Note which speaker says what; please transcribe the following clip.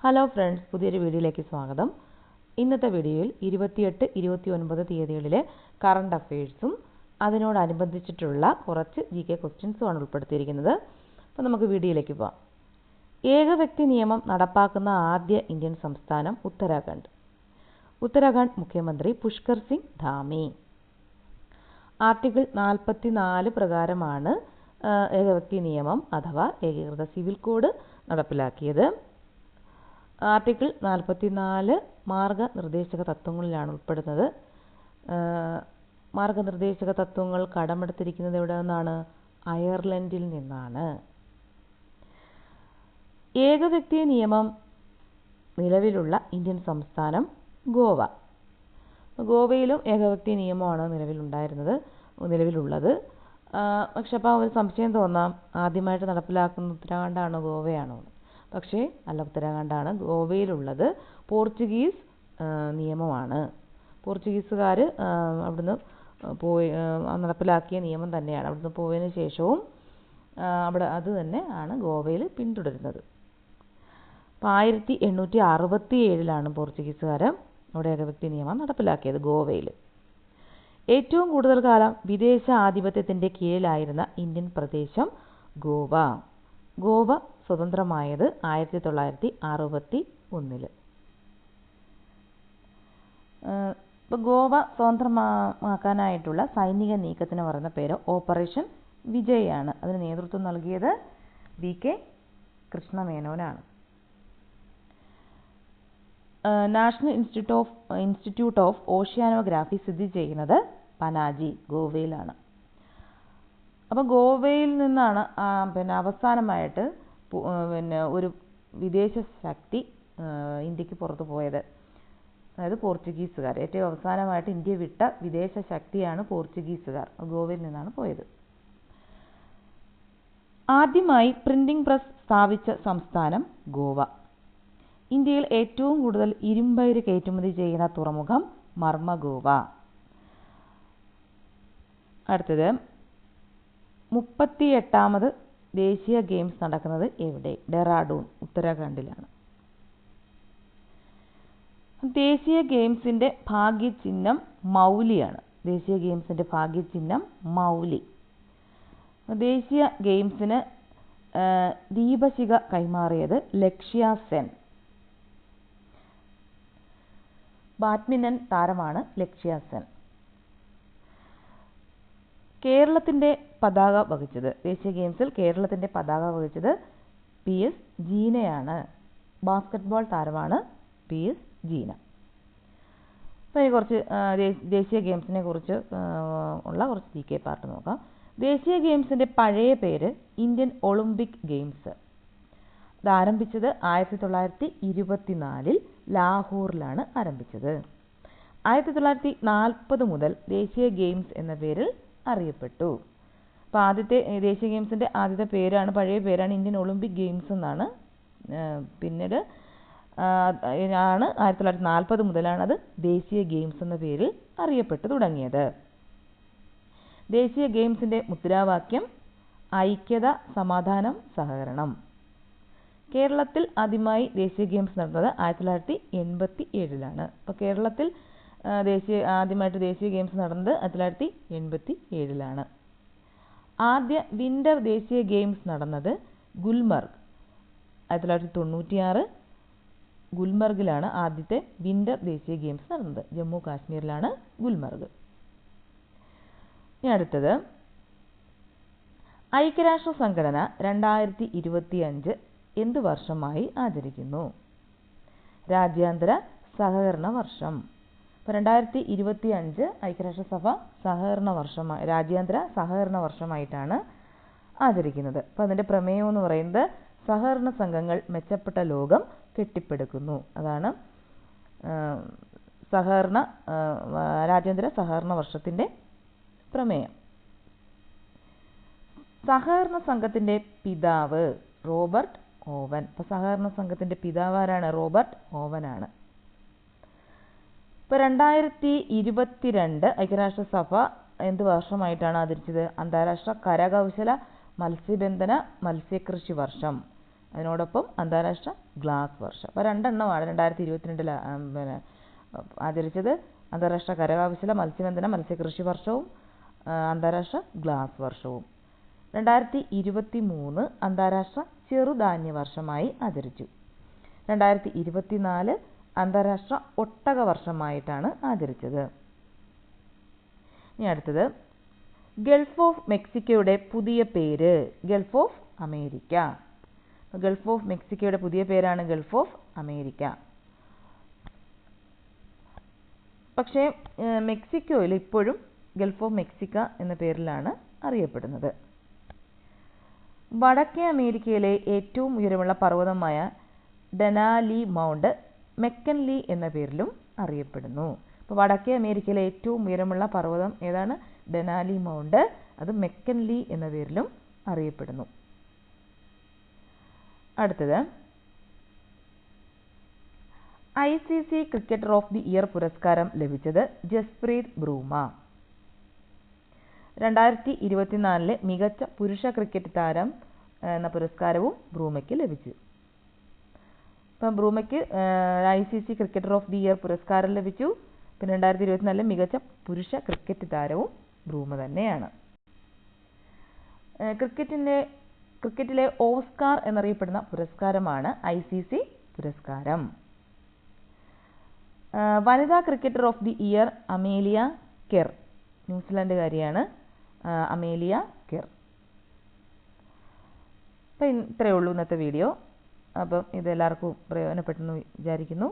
Speaker 1: Hello friends, പുതിയൊരു വീഡിയോയിലേക്ക് സ്വാഗതം. ഇന്നത്തെ വീഡിയോയിൽ 28, 29 തീയതികളിലെ കറണ്ട് അഫയേഴ്സും അതിനോടനുബന്ധിച്ചിട്ടുള്ള കുറച്ച് GK ക്വസ്റ്റ്യൻസുമാണ് ഉൾപ്പെടുത്തിയിരിക്കുന്നത്. അപ്പോൾ നമുക്ക് വീഡിയോയിലേക്ക് പോകാം. ഏകവ്യക്തി നിയമം നടപ്പാക്കുന്ന ആദ്യ ഇന്ത്യൻ സംസ്ഥാനം ഉത്തരാഖണ്ഡ്. ഉത്തരാഖണ്ഡ് മുഖ്യമന്ത്രി പുഷ്കർ സിംഗ് ധാമി. ആർട്ടിക്കിൾ 44 പ്രകാരമാണ് ഏകവ്യക്തി നിയമം അഥവാ ഏകീകൃത സിവിൽ കോഡ് നടപ്പിലാക്കിയത്. ആർട്ടിക്കിൾ 44 മാർഗനിർദ്ദേശക തത്വങ്ങളിലാണ് ഉൾപ്പെടുന്നത്. മാർഗനിർദ്ദേശക തത്വങ്ങൾ കടമെടുത്തിരിക്കുന്നത് എവിടെ നിന്നാണ്? അയർലൻഡിൽ നിന്നാണ്. ഏകവ്യക്തി നിയമം നിലവിലുള്ള ഇന്ത്യൻ സംസ്ഥാനം ഗോവ. ഗോവയിലും ഏകവ്യക്തി നിയമമാണ് നിലവിലുള്ളത്. പക്ഷെ അപ്പോൾ ഒരു സംശയം തോന്നാം, ആദ്യമായിട്ട് നടപ്പിലാക്കുന്ന ഉത്തരാഖണ്ഡാണോ ഗോവയാണോ? പക്ഷേ അല്ല, ഉത്തരാഖണ്ഡാണ്. ഗോവയിലുള്ളത് പോർച്ചുഗീസ് നിയമമാണ്. പോർച്ചുഗീസുകാർ അവിടുന്ന് പോയി നടപ്പിലാക്കിയ നിയമം തന്നെയാണ്. അവിടുന്ന് പോയതിനു ശേഷവും അത് തന്നെ ആണ് ഗോവയിൽ പിന്തുടരുന്നത്. അപ്പോൾ 1867 പോർച്ചുഗീസുകാർ അവിടെ ഏകവ്യക്തി നിയമം നടപ്പിലാക്കിയത് ഗോവയിൽ. ഏറ്റവും കൂടുതൽ കാലം വിദേശ ആധിപത്യത്തിൻ്റെ കീഴിലായിരുന്ന ഇന്ത്യൻ പ്രദേശം ഗോവ. ഗോവ സ്വതന്ത്രമായത് 1961. ഇപ്പോൾ ഗോവ സ്വതന്ത്രമാക്കാനായിട്ടുള്ള സൈനിക നീക്കത്തിന് പറയുന്ന പേര് ഓപ്പറേഷൻ വിജയ് ആണ്. അതിന് നേതൃത്വം നൽകിയത് VK കൃഷ്ണമേനോനാണ്. നാഷണൽ ഇൻസ്റ്റിറ്റ്യൂട്ട് ഓഫ് ഓഷ്യാനോഗ്രാഫി സ്ഥിതി ചെയ്യുന്നത് പനാജി, ഗോവയിലാണ്. അപ്പോൾ ഗോവയിൽ നിന്നാണ് അവസാനമായിട്ട് ഒരു വിദേശ ശക്തി ഇന്ത്യക്ക് പുറത്തു പോയത്. അതായത് പോർച്ചുഗീസുകാർ. ഏറ്റവും അവസാനമായിട്ട് ഇന്ത്യ വിട്ട വിദേശ ശക്തിയാണ് പോർച്ചുഗീസുകാർ. ഗോവയിൽ നിന്നാണ് പോയത്. ആദ്യമായി പ്രിന്റിംഗ് പ്രസ് സ്ഥാപിച്ച സംസ്ഥാനം ഗോവ. ഇന്ത്യയിൽ ഏറ്റവും കൂടുതൽ ഇരുമ്പയിര് കയറ്റുമതി ചെയ്യുന്ന തുറമുഖം മർമഗോവ. അടുത്തത് 38ാമത് ദേശീയ ഗെയിംസ് നടക്കുന്നത് എവിടെ? ഡെറാഡൂൺ, ഉത്തരാഖണ്ഡിലാണ്. ദേശീയ ഗെയിംസിൻ്റെ ഭാഗ്യചിഹ്നം മൗലിയാണ്. ദേശീയ ഗെയിംസിൻ്റെ ഭാഗ്യചിഹ്നം മൗലി. ദേശീയ ഗെയിംസിന് ദീപശിഖ കൈമാറിയത് ലക്ഷ്യ സെൻ. ബാഡ്മിൻ്റൺ താരമാണ് ലക്ഷ്യ സെൻ. കേരളത്തിൻ്റെ പതാക വഹിച്ചത്, ദേശീയ ഗെയിംസിൽ കേരളത്തിൻ്റെ പതാക വഹിച്ചത് PS ജീനയാണ്. ബാസ്കറ്റ്ബോൾ താരമാണ് PS ജീന. അപ്പോൾ കുറച്ച് ദേശീയ ഗെയിംസിനെ കുറിച്ച് ഉള്ള കുറച്ച് GK പാർട്ട് നോക്കാം. ദേശീയ ഗെയിംസിൻ്റെ പഴയ പേര് ഇന്ത്യൻ ഒളിമ്പിക് ഗെയിംസ്. ഇത് ആരംഭിച്ചത് 1924 ലാഹോറിലാണ് ആരംഭിച്ചത്. 1940 മുതൽ ദേശീയ ഗെയിംസ് എന്ന പേരിൽ അറിയപ്പെട്ടു. അപ്പോൾ ആദ്യത്തെ ദേശീയ ഗെയിംസിൻ്റെ ആദ്യത്തെ പേരാണ്, പഴയ പേരാണ് ഇന്ത്യൻ ഒളിമ്പിക് ഗെയിംസ് എന്നാണ്. പിന്നീട് 1940 മുതലാണ് അത് ദേശീയ ഗെയിംസ് എന്ന പേരിൽ അറിയപ്പെട്ടു തുടങ്ങിയത്. ദേശീയ ഗെയിംസിൻ്റെ മുദ്രാവാക്യം ഐക്യത, സമാധാനം, സഹകരണം. കേരളത്തിൽ ആദ്യമായി ദേശീയ ഗെയിംസ് നടന്നത് 1987. അപ്പോൾ കേരളത്തിൽ ആദ്യമായിട്ട് ദേശീയ ഗെയിംസ് നടന്നത് 1987. ആദ്യ വിൻ്റർ ദേശീയ ഗെയിംസ് നടന്നത് ഗുൽമർഗ്. 1996 ഗുൽമർഗിലാണ് ആദ്യത്തെ വിൻ്റർ ദേശീയ ഗെയിംസ് നടന്നത്. ജമ്മു കാശ്മീരിലാണ് ഗുൽമർഗ്. ഇനി അടുത്തത്, ഐക്യരാഷ്ട്ര സംഘടന 2025 എന്ത് വർഷമായി ആചരിക്കുന്നു? രാജ്യാന്തര സഹകരണ വർഷം. അപ്പോൾ 2025 ഐക്യരാഷ്ട്രസഭ രാജ്യാന്തര സഹകരണ വർഷമായിട്ടാണ് ആചരിക്കുന്നത്. അപ്പോൾ അതിൻ്റെ പ്രമേയം എന്ന് പറയുന്നത് സഹകരണ സംഘങ്ങൾ മെച്ചപ്പെട്ട ലോകം കെട്ടിപ്പടുക്കുന്നു. അതാണ് രാജ്യാന്തര സഹകരണ വർഷത്തിൻ്റെ പ്രമേയം. സഹകരണ സംഘത്തിൻ്റെ പിതാവ് റോബർട്ട് ഓവൻ. അപ്പോൾ സഹകരണ സംഘത്തിൻ്റെ പിതാവ് ആരാണ്? റോബർട്ട് ഓവനാണ്. ഇപ്പോൾ 2022 ഐക്യരാഷ്ട്രസഭ എന്ത് വർഷമായിട്ടാണ് ആദരിച്ചത്? അന്താരാഷ്ട്ര കരകൗശല മത്സ്യബന്ധന മത്സ്യകൃഷി വർഷം. അതിനോടൊപ്പം അന്താരാഷ്ട്ര ഗ്ലാസ് വർഷം. അപ്പോൾ 2 എണ്ണമാണ് 2022 പിന്നെ ആചരിച്ചത്. അന്താരാഷ്ട്ര കരകൗശല മത്സ്യബന്ധന മത്സ്യകൃഷി വർഷവും അന്താരാഷ്ട്ര ഗ്ലാസ് വർഷവും. 2023 അന്താരാഷ്ട്ര ചെറുധാന്യ വർഷമായി ആചരിച്ചു. 2024 അന്താരാഷ്ട്ര ഒട്ടക വർഷമായിട്ടാണ് ആചരിച്ചത്. ഇനി അടുത്തത് ഗൾഫ് ഓഫ് മെക്സിക്കോയുടെ പുതിയ പേര് gulf of America. Gulf of മെക്സിക്കോയുടെ പുതിയ പേരാണ് ഗൾഫ് ഓഫ് അമേരിക്ക. പക്ഷേ മെക്സിക്കോയിൽ ഇപ്പോഴും ഗൾഫ് ഓഫ് മെക്സിക്ക എന്ന പേരിലാണ് അറിയപ്പെടുന്നത്. വടക്കേ അമേരിക്കയിലെ ഏറ്റവും ഉയരമുള്ള പർവ്വതമായ ഡെനാലി മൗണ്ട് മെക്കൻലി എന്ന പേരിലും അറിയപ്പെടുന്നു. അപ്പോൾ വടക്കേ അമേരിക്കയിലെ ഏറ്റവും ഉയരമുള്ള പർവ്വതം ഏതാണ്? Denali mount. അത് മെക്കൻലി എന്ന പേരിലും അറിയപ്പെടുന്നു. അടുത്തത് ICC cricketer of the year പുരസ്കാരം ലഭിച്ചത് ജസ്പ്രീത് ബ്രൂമ. 2024 മികച്ച പുരുഷ ക്രിക്കറ്റ് താരം എന്ന പുരസ്കാരവും ബ്രൂമയ്ക്ക് ലഭിച്ചു. അപ്പം ബ്രൂമയ്ക്ക് ICC cricketer of the year പുരസ്കാരം ലഭിച്ചു. പിന്നെ 2024 മികച്ച പുരുഷ ക്രിക്കറ്റ് താരവും ബ്രൂമ തന്നെയാണ്. ക്രിക്കറ്റിലെ ഓസ്കാർ എന്നറിയപ്പെടുന്ന പുരസ്കാരമാണ് ICC പുരസ്കാരം. വനിതാ cricketer of the year Amelia Kerr. ന്യൂസിലാൻഡുകാരിയാണ് അമേലിയ കെർ. അപ്പം ഇത്രയേ ഉള്ളൂ ഇന്നത്തെ വീഡിയോ. അപ്പം ഇതെല്ലാവർക്കും പ്രയോജനപ്പെട്ടെന്ന് വിചാരിക്കുന്നു.